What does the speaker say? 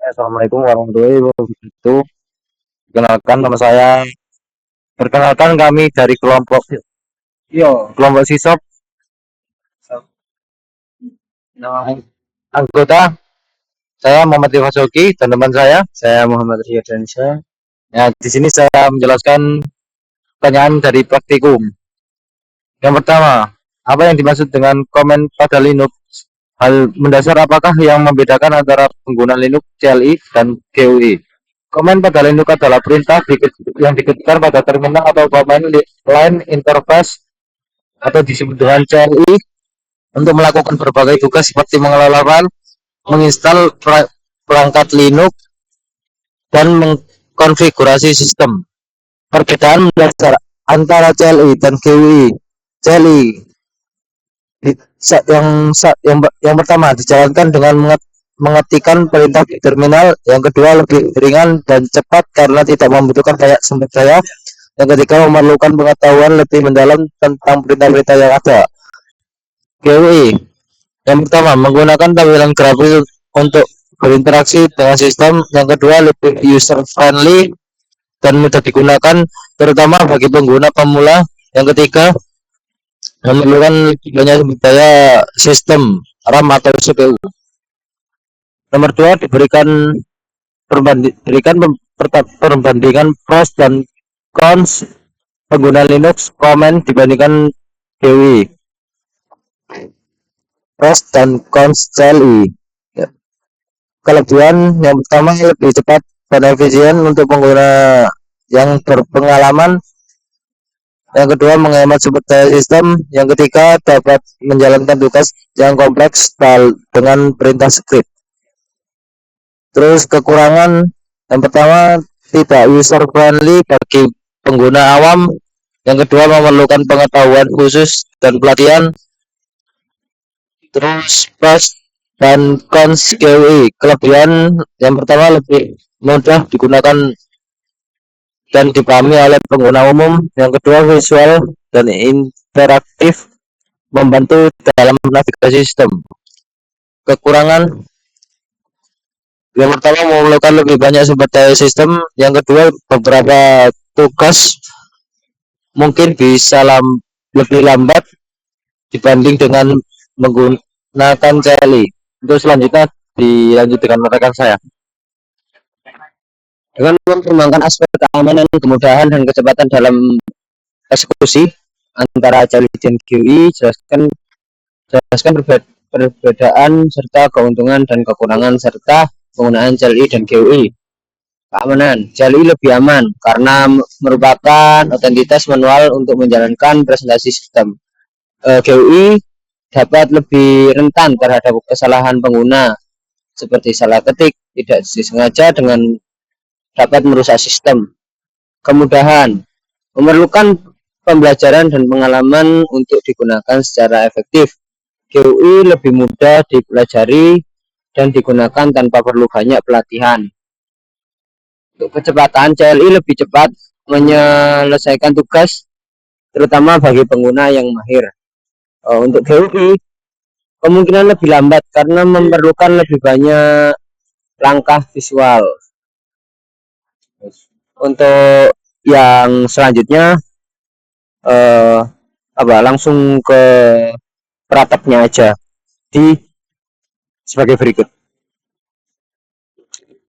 Assalamualaikum warahmatullahi wabarakatuh. Perkenalkan nama saya. Perkenalkan kami dari kelompok kelompok sisop. Nama anggota saya Muhammad Iwasoki dan teman saya Muhammad Ria Dansa. Ya, di sini saya menjelaskan pertanyaan dari praktikum. Yang pertama, apa yang dimaksud dengan komen pada Linux? Hal mendasar apakah yang membedakan antara pengguna Linux CLI dan GUI? Komen pada Linux adalah perintah yang diketikkan pada terminal atau command line interface atau disebut dengan CLI untuk melakukan berbagai tugas seperti mengelola file, menginstal perangkat Linux, dan mengkonfigurasi sistem. Perbedaan mendasar antara CLI dan GUI. CLI yang pertama dijalankan dengan mengetikkan perintah di terminal, yang kedua lebih ringan dan cepat karena tidak membutuhkan banyak sumber daya, yang ketiga memerlukan pengetahuan lebih mendalam tentang perintah-perintah yang ada. GUI yang pertama menggunakan tampilan grafis untuk berinteraksi dengan sistem, yang kedua lebih user friendly dan mudah digunakan terutama bagi pengguna pemula, yang ketiga memerlukan banyak sumber daya sistem RAM atau CPU. Nomor 2 perbandingan pros dan cons pengguna Linux komen dibandingkan GUI. Pros dan cons CLI. Ya. Kelebihan yang pertama lebih cepat dan efisien untuk pengguna yang berpengalaman. Yang kedua menghemat sumber daya sistem. Yang ketiga dapat menjalankan tugas yang kompleks dengan perintah script. Terus kekurangan yang pertama tidak user friendly bagi pengguna awam. Yang kedua memerlukan pengetahuan khusus dan pelatihan. Terus plus dan cons GUI. Kelebihan yang pertama lebih mudah digunakan dan dipahami oleh pengguna umum. Yang kedua visual dan interaktif membantu dalam navigasi sistem. Kekurangan yang pertama memerlukan lebih banyak sumber daya sistem. Yang kedua beberapa tugas mungkin bisa lebih lambat dibanding dengan menggunakan CLI. Untuk selanjutnya dilanjut dengan rekan saya. Dengan mempertimbangkan aspek keamanan, kemudahan, dan kecepatan dalam eksekusi antara CLI dan GUI, jelaskan perbedaan serta keuntungan dan kekurangan serta penggunaan CLI dan GUI. Keamanan, CLI lebih aman karena merupakan otoritas manual untuk menjalankan presentasi sistem. GUI dapat lebih rentan terhadap kesalahan pengguna seperti salah ketik tidak disengaja dengan dapat merusak sistem. Kemudahan, memerlukan pembelajaran dan pengalaman untuk digunakan secara efektif. GUI lebih mudah dipelajari dan digunakan tanpa perlu banyak pelatihan. Untuk kecepatan, CLI lebih cepat menyelesaikan tugas terutama bagi pengguna yang mahir. Untuk GUI kemungkinan lebih lambat karena memerlukan lebih banyak langkah visual. Untuk yang selanjutnya langsung ke prakteknya aja sebagai berikut.